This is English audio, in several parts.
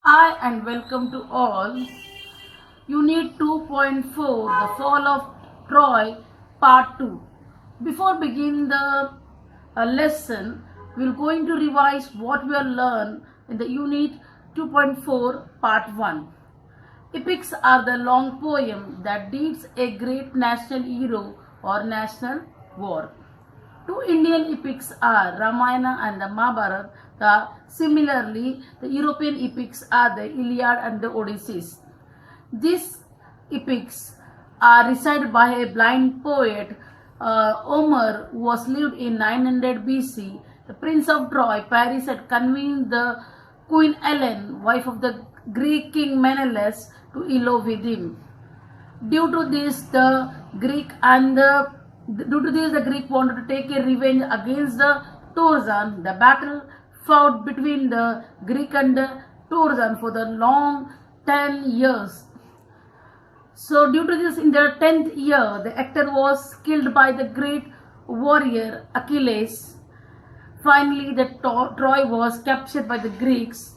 Hi and welcome to all. Unit 2.4 The Fall of Troy Part 2. Before beginning the lesson, we're going to revise what we have learned in the Unit 2.4 Part 1. Epics are the long poem that depicts a great national hero or national war. Two Indian epics are Ramayana and the Mahabharata. Similarly, the European epics are the Iliad and the Odyssey. These epics are recited by a blind poet, Homer, who was lived in 900 BC. The Prince of Troy, Paris, had convinced the Queen Helen, wife of the Greek king Menelaus, to elope with him. Due to this, the Greek wanted to take a revenge against the Trojan. The battle fought between the Greek and the Trojan for the long 10 years. So due to this, in the 10th year, the actor was killed by the great warrior Achilles. Finally, the Troy was captured by the Greeks.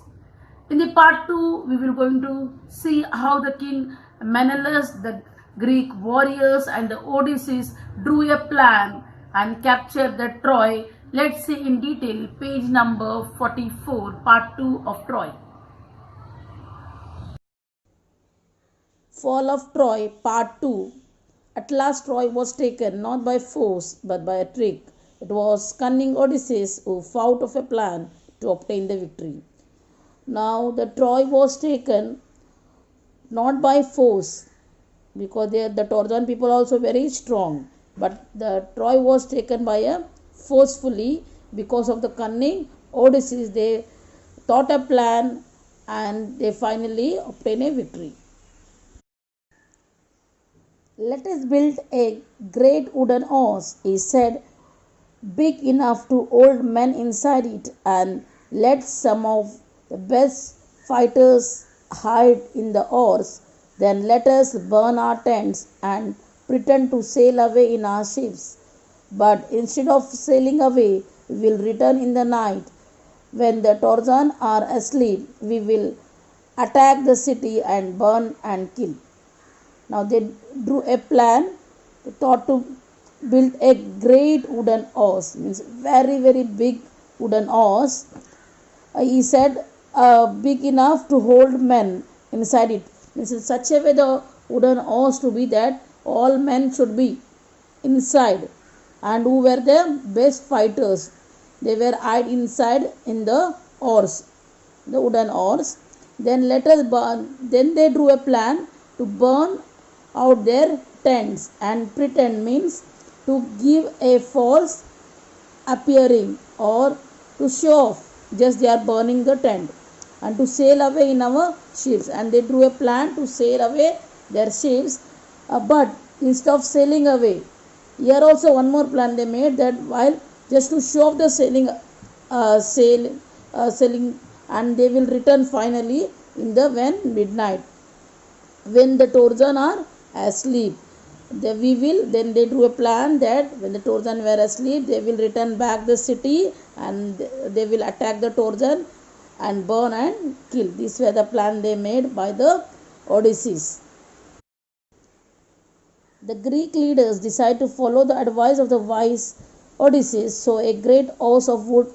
In the part 2, we will going to see how the king Menelaus, the Greek warriors and the Odysseus drew a plan and captured the Troy. Let's see in detail page number 44, part 2 of Troy. Fall of Troy, Part 2. At last Troy was taken, not by force, but by a trick. It was cunning Odysseus who thought of a plan to obtain the victory. Now the Troy was taken not by force, because the Trojan people are also very strong, but the Troy was taken by a forcefully because of the cunning Odysseus. They thought a plan and they finally obtain a victory. Let us build a great wooden horse, he said, big enough to hold men inside it, and let some of the best fighters hide in the horse. Then let us burn our tents and pretend to sail away in our ships. But instead of sailing away, we will return in the night. When the Trojans are asleep, we will attack the city and burn and kill. Now they drew a plan. They thought to build a great wooden horse, means very big wooden horse. He said big enough to hold men inside it. Means in such a way the wooden horse to be that all men should be inside, and who were the best fighters, they were hide inside in the horse, the wooden horse. Then let us burn. Then they drew a plan to burn out their tents and pretend, means to give a false appearing or to show off, just they are burning the tent, and to sail away in our ships. And they drew a plan to sail away their ships, but instead of sailing away, here also one more plan they made, that while just to show off the sailing, and they will return finally in the when midnight, when the Trojans are asleep. Then they drew a plan that when the Trojans were asleep, they will return back the city and they will attack the Trojan and burn and kill. This were the plan they made by the Odysseus. The Greek leaders decided to follow the advice of the wise Odysseus, so a great house of wood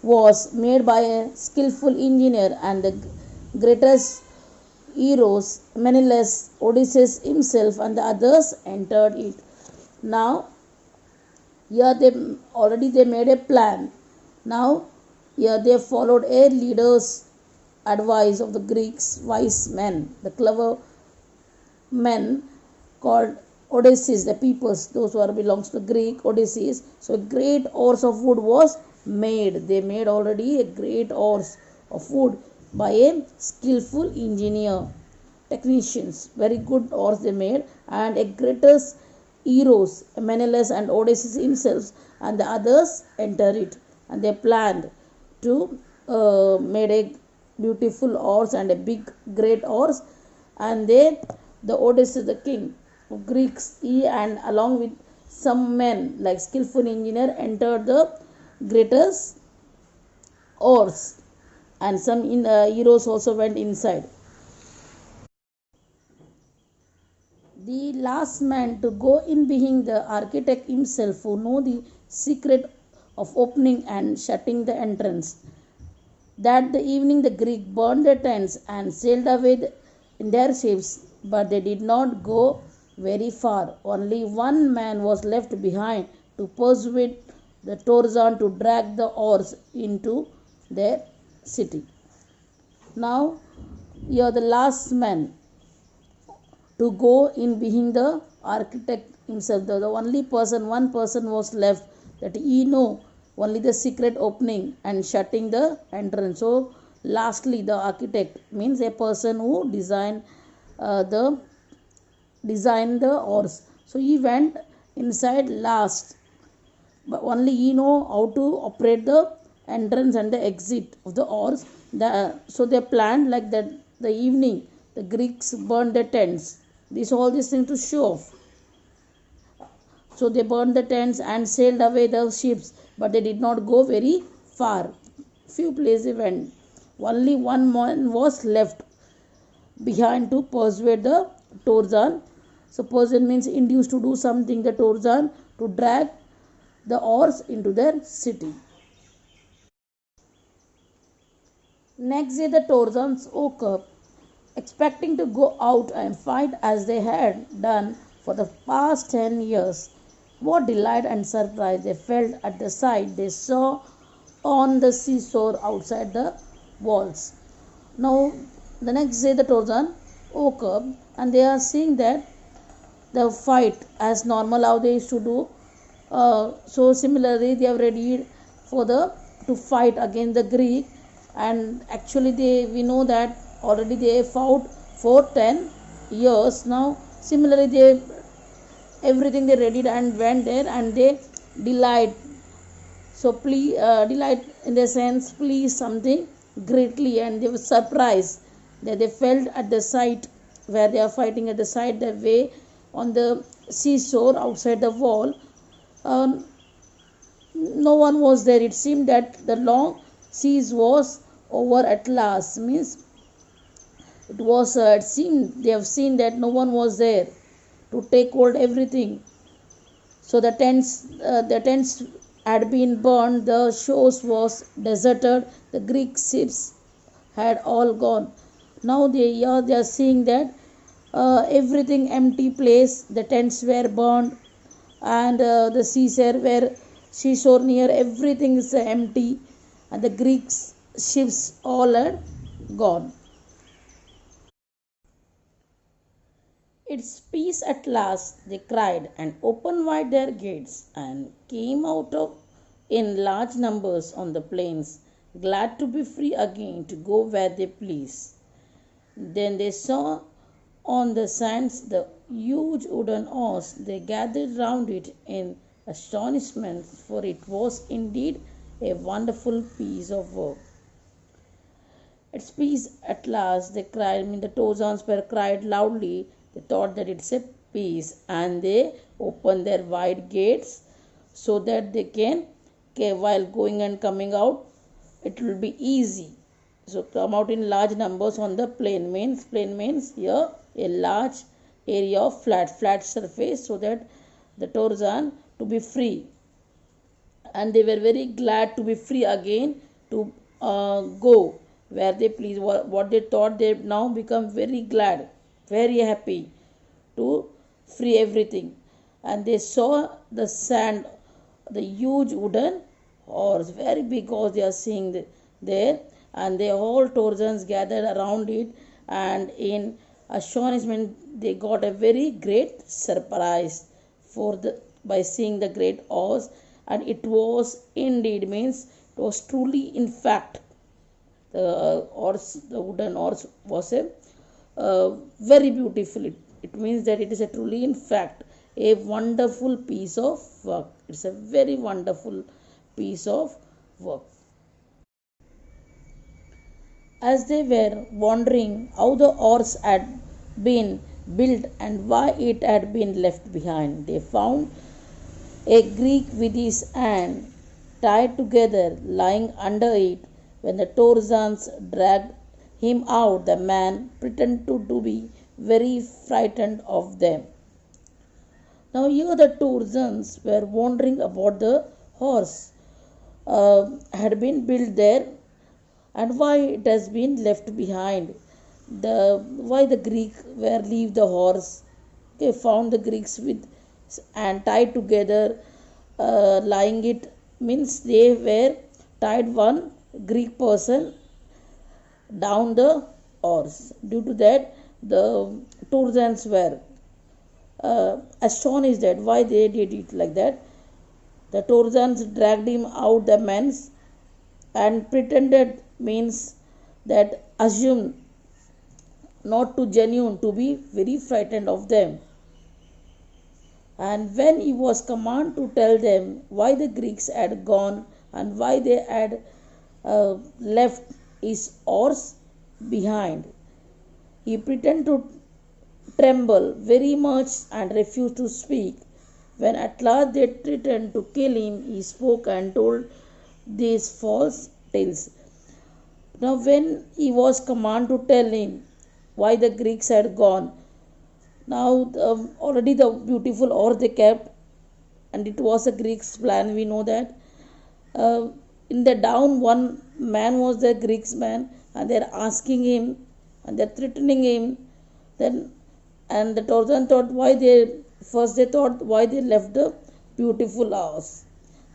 was made by a skillful engineer, and the greatest heroes, Menelaus, Odysseus himself, and the others entered it. Now, here they made a plan. Now, here they followed a leader's advice of the Greeks, wise men, the clever men called Odysseus, the peoples, those who are belongs to Greek, Odysseus. So a great horse of wood was made. They made already a great horse of wood by a skillful engineer, technicians. Very good horse they made, and a greatest heroes, Menelaus and Odysseus himself, and the others enter it. And they planned to made a beautiful horse and a big great horse, and the Odysseus, the king of Greeks, he and along with some men like skillful engineer entered the greatest horse, and some heroes also went inside. The last man to go in being the architect himself, who knew the secret of opening and shutting the entrance. That the evening the Greeks burned their tents and sailed away in their ships, but they did not go very far. Only one man was left behind to persuade the Torzan to drag the oars into their city. Now you are the last man to go in being the architect himself. The only person, one person was left, that he know only the secret opening and shutting the entrance. So lastly the architect means a person who the designed the oars. So he went inside last, but only he know how to operate the entrance and the exit of the oars. So they planned like that. The evening the Greeks burned their tents. All these things to show off. So they burned the tents and sailed away the ships, but they did not go very far. Few places they went. Only one man was left behind to persuade the Torzan. So persuade means induce to do something, the Torzan, to drag the oars into their city. Next day the Torzans woke up, expecting to go out and fight as they had done for the past 10 years. What delight and surprise they felt at the sight they saw on the seashore outside the walls. Now, the next day the Torzan woke up and they are seeing that the fight as normal how they used to do. So similarly they are ready for to fight against the Greek, and actually we know that already they fought for 10 years. Now similarly everything they ready and went there, and they delight. So delight in the sense please something greatly, and they were surprised that they felt at the site where they are fighting at the side the way on the seashore outside the wall. No one was there. It seemed that the long siege was over at last. Means it seemed they have seen that no one was there to take hold everything. So the tents had been burned, the shores was deserted, the Greek ships had all gone. Now they are seeing that everything empty place, the tents were burned, and the seashore near everything is empty, and the Greek ships all are gone. It's peace at last, they cried, and opened wide their gates, and came in large numbers on the plains, glad to be free again to go where they please. Then they saw on the sands the huge wooden horse. They gathered round it in astonishment, for it was indeed a wonderful piece of work. It's peace at last, they cried. I mean, the Torzans cried loudly. They thought that it's a peace, and they opened their wide gates so that they can, while going and coming out, it will be easy. So come out in large numbers on the plain means here a large area of flat surface, so that the Torzan to be free, and they were very glad to be free again to go where they please. What they thought, they now become very glad, very happy to free everything. And they saw the sand, the huge wooden horse, very big horse they are seeing there, and they all Torzans gathered around it, and in astonishment they got a very great surprise by seeing the great horse. And it was indeed, means it was truly, in fact, the wooden horse was a very beautiful. It means that it is a truly, in fact, a wonderful piece of work. It's a very wonderful piece of work. As they were wondering how the horse had been built and why it had been left behind, they found a Greek with his hand tied together lying under it When the Torzans dragged him out, the man pretended to be very frightened of them. Now here the Torzans were wondering about the horse had been built there and why it has been left behind. Why the Greek were leave the horse. Okay, found the Greeks with and tied together, lying it means they were tied one Greek person down the horse. Due to that, the Torzans were astonished that why they did it like that. The Torzans dragged him out the men's and pretended means that assumed not to genuine to be very frightened of them. And when he was commanded to tell them why the Greeks had gone and why they had left his horse behind, he pretended to tremble very much and refused to speak. When at last they threatened to kill him, he spoke and told these false tales. Now, when he was commanded to tell him why the Greeks had gone, now already the beautiful horse they kept, and it was a Greek's plan, we know that. In the down, one man was the Greek's man, and they're asking him and they're threatening him. Then, and the Tarzan thought why they thought why they left the beautiful house.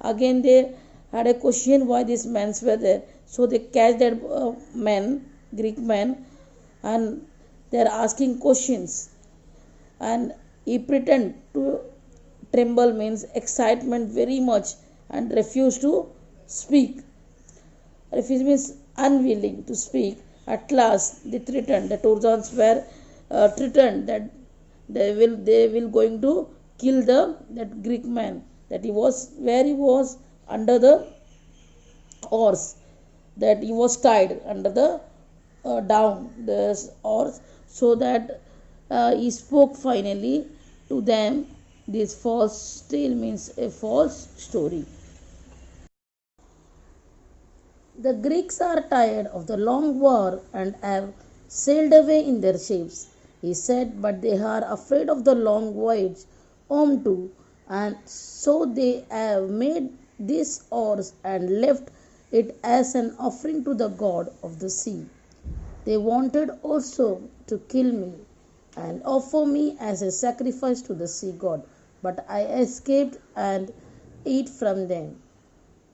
Again, they had a question why these men were there. So they catch that man, Greek man, and they're asking questions. And he pretend to tremble means excitement very much and refuse to speak. Refuse means unwilling to speak. At last, they threatened. The Torzans were threatened that they will going to kill that Greek man. That he was where he was under the horse. That he was tied under the down the horse, so that he spoke finally to them. This false tale means a false story. The Greeks are tired of the long war and have sailed away in their ships, he said, but they are afraid of the long voyage home too, and so they have made this horse and left it as an offering to the god of the sea. They wanted also to kill me and offer me as a sacrifice to the sea god, but I escaped and ate from them.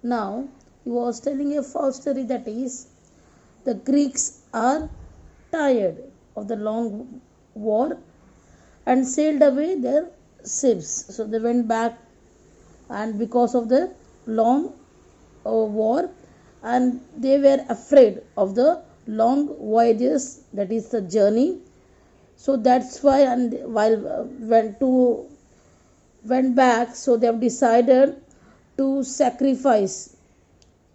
Now, he was telling a false story, that is, the Greeks are tired of the long war and sailed away their ships. So they went back, and because of the long war, and they were afraid of the long voyages, that is the journey. So that's why, and while went back, so they have decided to sacrifice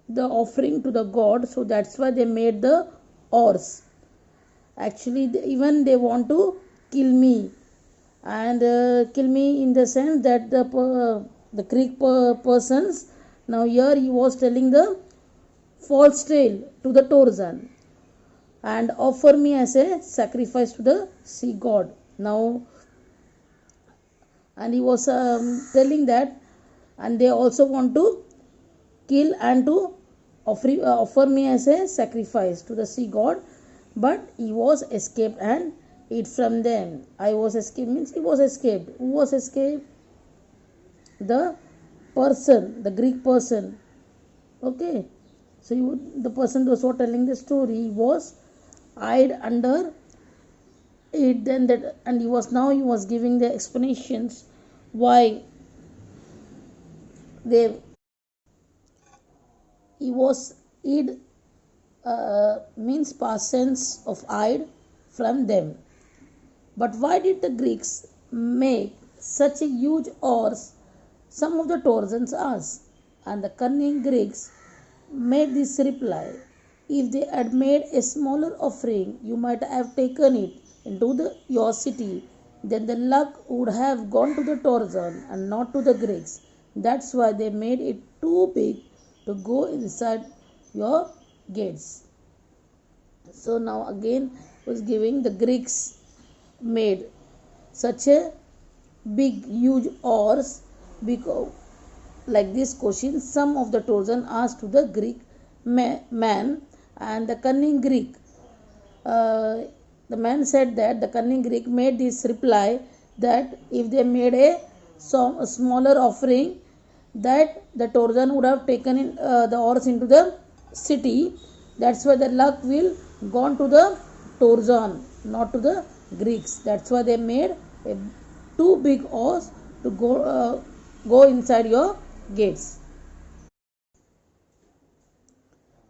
the offering to the god. So that's why they made the horse. Actually, even they want to kill me, and kill me in the sense that the Greek persons. Now here he was telling the false tale to the Torzan and offer me as a sacrifice to the sea god. Now, and he was telling that, and they also want to kill and to offer me as a sacrifice to the sea god, but he was escaped and eat from them. I was escaped means he was escaped. Who was escaped? The person, the Greek person. Okay, so the person was telling the story was hid under it. Then that, and he was giving the explanations why he was hid means past tense of hide from them. But why did the Greeks make such a huge horse? Some of the Torzans asked, and the cunning Greeks made this reply: if they had made a smaller offering, you might have taken it into your city. Then the luck would have gone to the Torzan and not to the Greeks. That's why they made it too big to go inside your gates. So now again was giving the Greeks made such a big huge oars because like this question some of the Trojan asked to the Greek man, and the cunning Greek uh, the man said that the cunning Greek made this reply that if they made a smaller offering, that the Trojan would have taken the oars into the city. That's why the luck will gone to the Trojan, not to the Greeks. That's why they made a, two big oars to go inside your gates.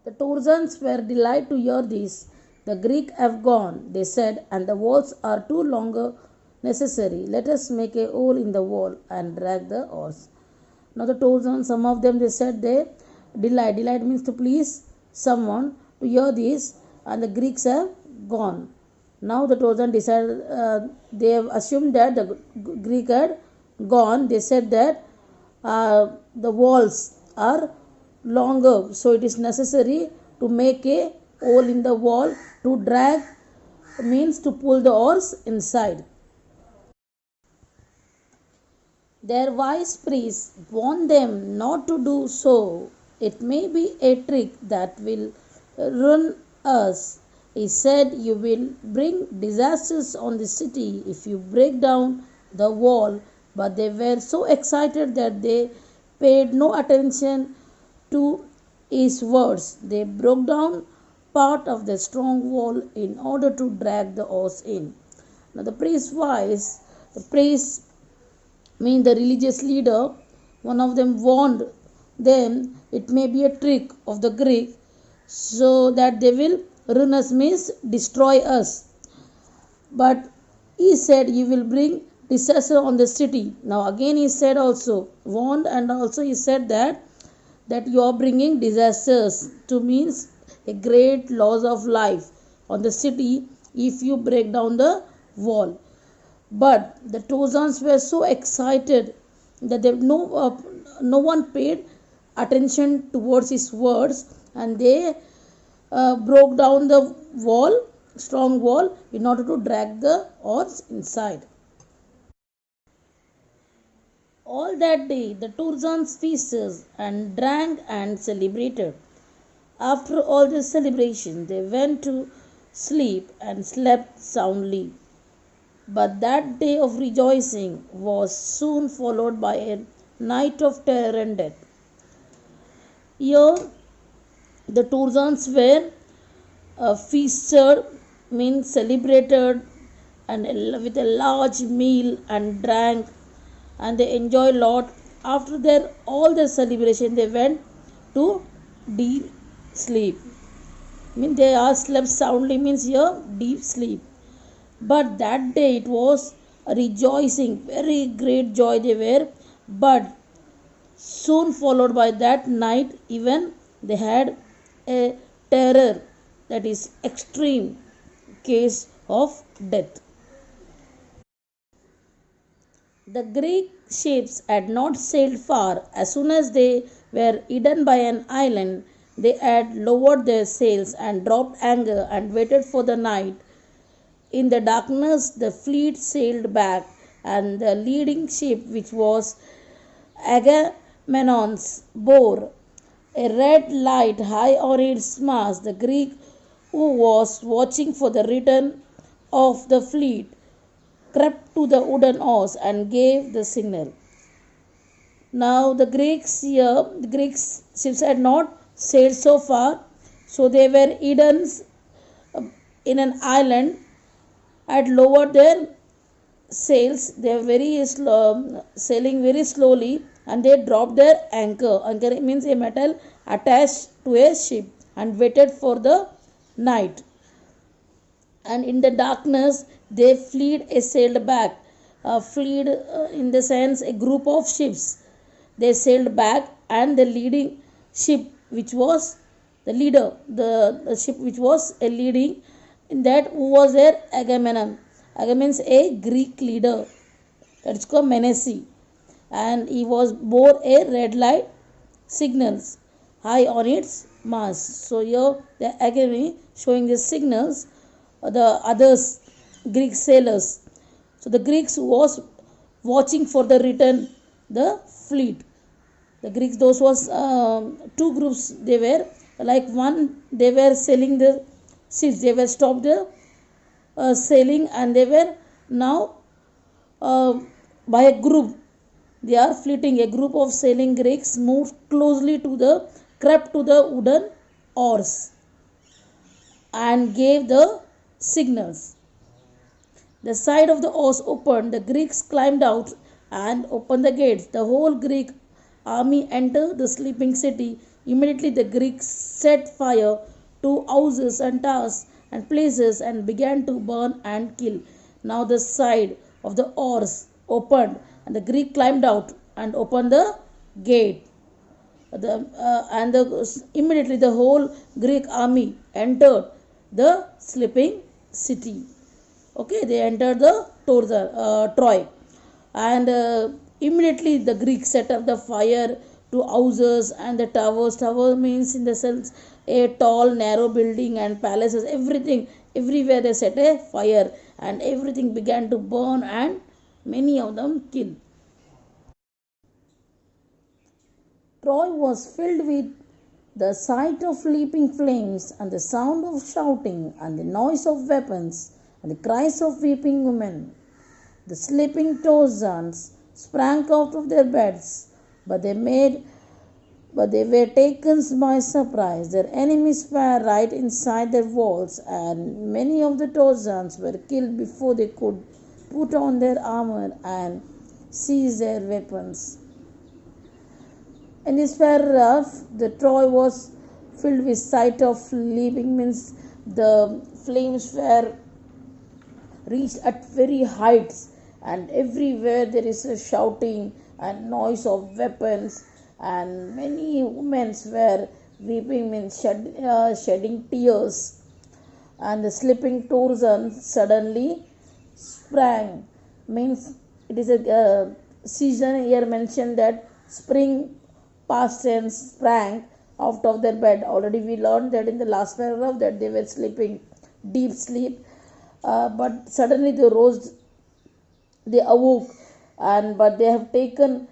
The Trojans were delighted to hear this. The Greeks have gone, they said, and the walls are too longer necessary. Let us make a hole in the wall and drag the oars. Now the Trojans, some of them they said they delight. Delight means to please someone to hear this, and the Greeks have gone. Now the Trojan decided they have assumed that the Greek had gone. They said that the walls are longer, so it is necessary to make a hole in the wall to drag means to pull the oars inside. Their wise priest warned them not to do so. It may be a trick that will ruin us. He said, you will bring disasters on the city if you break down the wall. But they were so excited that they paid no attention to his words. They broke down part of the strong wall in order to drag the oars in. Now the priest mean the religious leader, one of them warned them it may be a trick of the Greek so that they will ruin us means destroy us. But he said you will bring disaster on the city. Now again he said also warned, and also he said that you are bringing disasters to means a great loss of life on the city if you break down the wall. But the Trojans were so excited that no one paid attention towards his words, and they broke down the strong wall, in order to drag the oars inside. All that day the Trojans feasted and drank and celebrated. After all this celebration, they went to sleep and slept soundly. But that day of rejoicing was soon followed by a night of terror and death. Here, the Trojans were feasted, means celebrated, and with a large meal and drank, and they enjoyed a lot. After their all the celebration, they went to deep sleep. Means they are slept soundly means here deep sleep. But that day it was a rejoicing, very great joy they were. But soon followed by that night, even they had a terror, that is extreme case of death. The Greek ships had not sailed far. As soon as they were hidden by an island, they had lowered their sails and dropped anchor and waited for the night. In the darkness, the fleet sailed back, and the leading ship, which was Agamemnon's, bore a red light high on its mast. The Greek, who was watching for the return of the fleet, crept to the wooden oars and gave the signal. Now the Greek ships had not sailed so far, so they were hidden in an island, had lowered their sails. They were very slow, sailing very slowly, and they dropped their anchor. Anchor means a metal attached to a ship, and waited for the night. And in the darkness, they sailed back. Fleed in the sense a group of ships. They sailed back, and the leading ship, which was the leader, the ship which was a leading, in that who was there? Agamemnon. Agamemnon is a Greek leader. That's called Menesi, and he bore a red light signals high on its Mars. So here the again showing the signals, the others Greek sailors. So the Greeks was watching for the return the fleet. The Greeks, those was two groups. They were like one. They were sailing the ships. They were stopped the sailing, and they were now uh, by a group. They are fleeting. A group of sailing Greeks moved closely to the crept to the wooden oars and gave the signals. The side of the oars opened, the Greeks climbed out and opened the gates. The whole Greek army entered the sleeping city. Immediately the Greeks set fire to houses and towers and places and began to burn and kill. Now the side of the oars opened, and the Greek climbed out and opened the gate. Immediately the whole Greek army entered the sleeping city. Okay, they entered the Troy, and immediately the Greeks set up the fire to houses and the towers. Tower means in the sense a tall, narrow building and palaces. Everything, everywhere they set a fire, and everything began to burn, and many of them killed. Troy was filled with the sight of leaping flames, and the sound of shouting, and the noise of weapons, and the cries of weeping women. The sleeping Trojans sprang out of their beds, but they were taken by surprise. Their enemies were right inside their walls, and many of the Trojans were killed before they could put on their armor and seize their weapons. And this were rough. The Troy was filled with sight of leaping, means the flames were reached at very heights, and everywhere there is a shouting and noise of weapons, and many women were weeping, means shedding tears, and the sleeping Tarzan suddenly sprang, means it is a season here mentioned that spring past tense sprang out of their bed. Already we learned that in the last paragraph that they were sleeping deep sleep, but suddenly they rose, they awoke, and but they have taken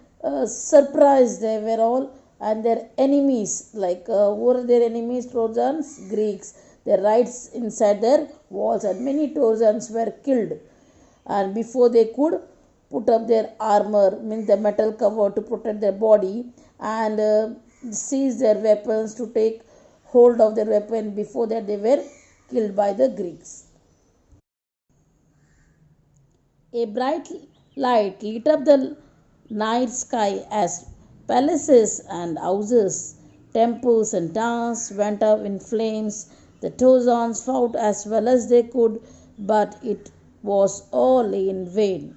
surprise. They were all, and their enemies, like who were their enemies? Trojans, Greeks. Their rights inside their walls, and many Trojans were killed, and before they could put up their armor, means the metal cover to protect their body, and seize their weapons to take hold of their weapon. Before that they were killed by the Greeks. A bright light lit up the night sky as palaces and houses, temples and towns went up in flames. The Trojans fought as well as they could, but it was all in vain.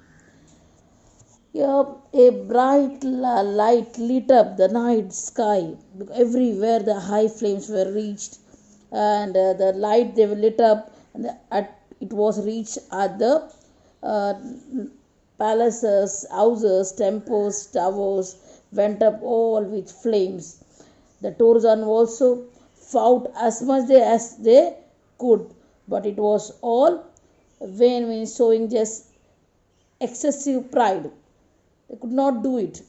Here, a bright light lit up the night sky. Everywhere the high flames were reached, and the light they were lit up, and it was reached at the uh, palaces, houses, temples, towers went up all with flames. The Tarzan also fought as much as they could, but it was all vain, means showing just excessive pride. They could not do it.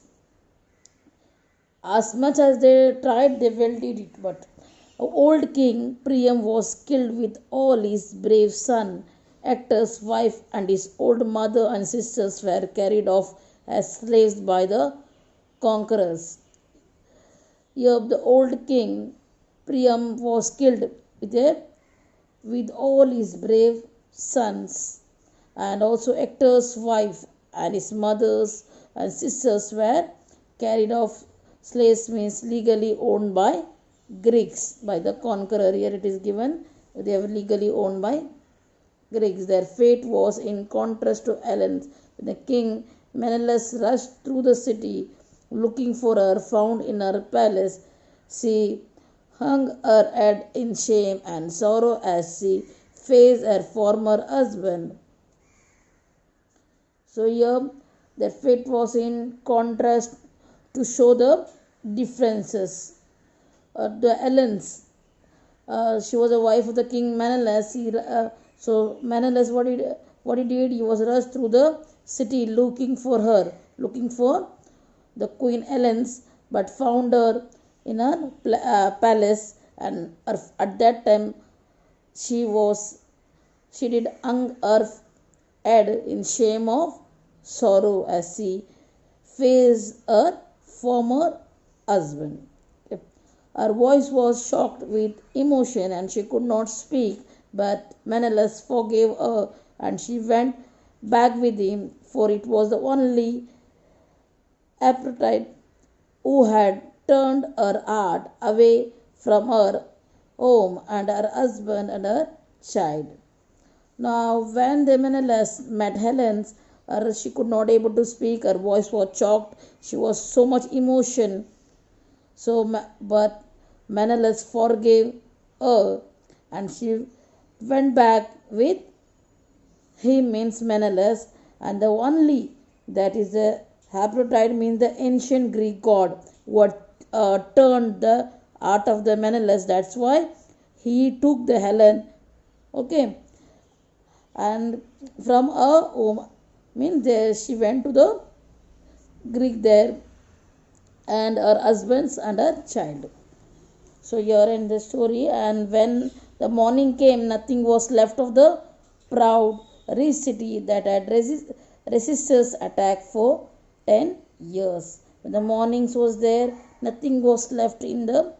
As much as they tried, they well did it. But old King Priam was killed with all his brave son. Actor's wife and his old mother and sisters were carried off as slaves by the conquerors. Here, the old king Priam was killed with all his brave sons, and also Actor's wife and his mothers and sisters were carried off. Slaves means legally owned by Greeks, by the conqueror. Here it is given they were legally owned by Greeks. Their fate was in contrast to Helen's. When the king Menelaus rushed through the city looking for her, found in her palace, she hung her head in shame and sorrow as she faced her former husband. So here their fate was in contrast to show the differences. the Helens. She was a wife of the king Menelaus. So Menelaus, what he did, he was rushed through the city looking for her, looking for the queen Helens, but found her in a palace. And at that time, she was she did hung her head in shame of sorrow as she faced her former husband. Her voice was shocked with emotion and she could not speak, but Menelaus forgave her and she went back with him, for it was the only Aphrodite who had turned her heart away from her home and her husband and her child. Now, when the Menelaus met Helen, she could not able to speak. Her voice was choked. She was so much emotion. But Menelaus forgave her, and she went back with him means Menelaus, and the only that is the Aphrodite means the ancient Greek god who had turned the heart of the Menelaus. That's why he took the Helen. Okay, and from her home means there she went to the Greek there and her husbands and her child. So here in the story, and when the morning came, nothing was left of the proud rich city that had resisted attack for 10 years. When the mornings was there, nothing was left in the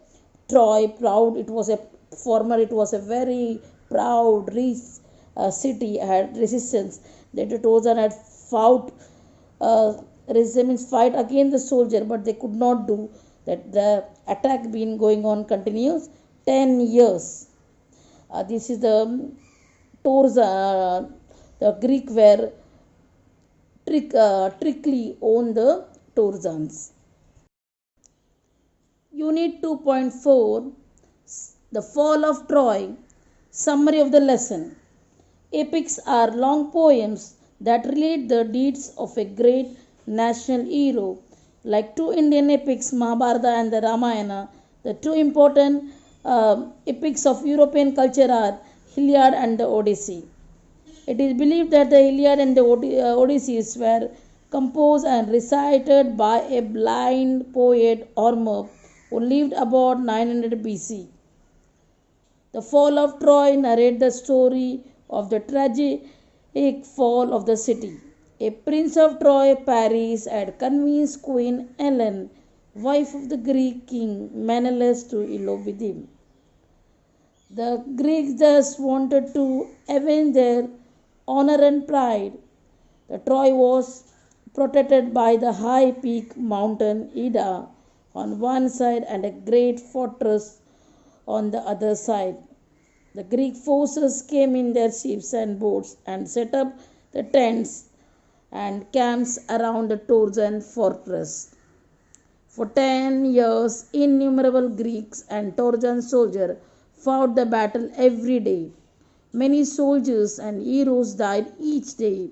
Troy. Proud, it was a very proud rich city had resistance. That the Trojan had fought resistance fight against the soldier, but they could not do that. The attack been going on continuous 10 years. This is the Tours, the Greek were trickly own the Torzans. Unit 2.4, The Fall of Troy. Summary of the lesson. Epics are long poems that relate the deeds of a great national hero. Like two Indian epics, Mahabharata and the Ramayana, the two important epics of European culture are Iliad and the Odyssey. It is believed that the Iliad and the Odysseys were composed and recited by a blind poet Homer who lived about 900 BC. The Fall of Troy narrates the story of the tragic fall of the city. A prince of Troy, Paris, had convinced Queen Helen, wife of the Greek king Menelaus, to elope with him. The Greeks thus wanted to avenge their honor and pride. The Troy was protected by the high peak mountain Ida on one side and a great fortress on the other side. The Greek forces came in their ships and boats and set up the tents and camps around the Trojan fortress. For 10 years, innumerable Greeks and Trojan soldiers fought the battle every day. Many soldiers and heroes died each day.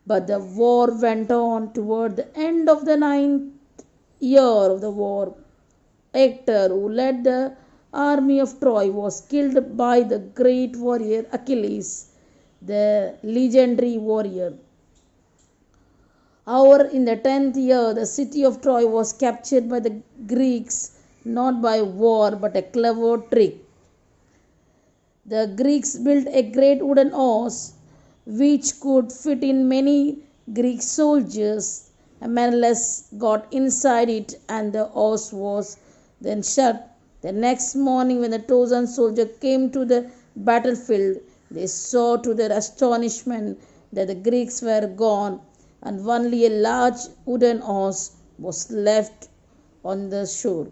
But the war went on. Toward the end of the 9th year of the war, Hector, who led the army of Troy, was killed by the great warrior Achilles, the legendary warrior. However, in the 10th year, the city of Troy was captured by the Greeks not by war but a clever trick. The Greeks built a great wooden horse which could fit in many Greek soldiers. Menelaus got inside it and the horse was then shut. The next morning, when the Trojan soldiers came to the battlefield, they saw to their astonishment that the Greeks were gone and only a large wooden horse was left on the shore.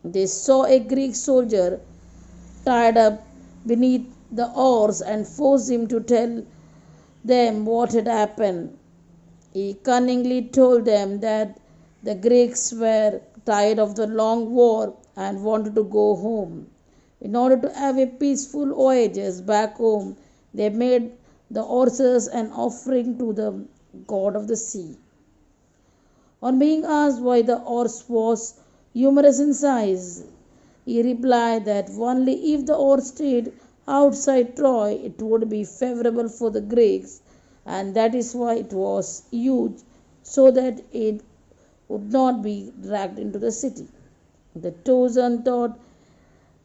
They saw a Greek soldier tied up beneath the horse and forced him to tell them what had happened. He cunningly told them that the Greeks were tired of the long war and wanted to go home. In order to have a peaceful voyage back home, they made the horses an offering to the god of the sea. On being asked why the horse was humorous in size. He replied that only if the war stayed outside Troy it would be favorable for the Greeks, and that is why it was huge, so that it would not be dragged into the city. The Trojans thought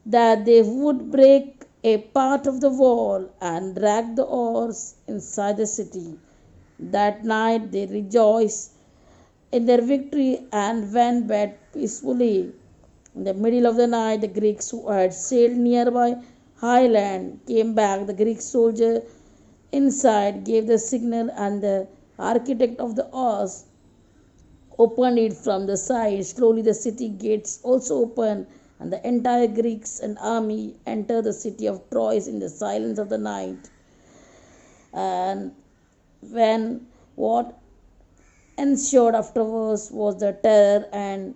that they would break a part of the wall and drag the horse inside the city. That night they rejoiced in their victory and went back peacefully. In the middle of the night, the Greeks who had sailed nearby highland came back. The Greek soldier inside gave the signal, and the architect of the horse opened it from the side. Slowly, the city gates also opened, and the entire Greeks and army entered the city of Troy in the silence of the night. And when what ensued afterwards was the terror and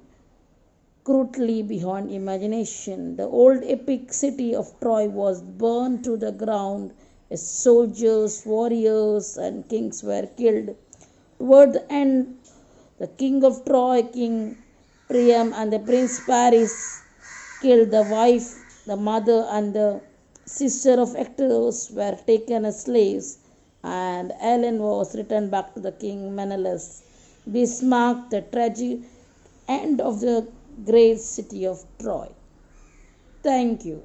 cruelty beyond imagination. The old epic city of Troy was burned to the ground. Its soldiers, warriors, and kings were killed. Toward the end, the king of Troy, King Priam, and the prince Paris killed. The wife, the mother, and the sister of Actors were taken as slaves, and Helen was returned back to the king Menelaus. This marked the tragic end of the great city of Troy. Thank you.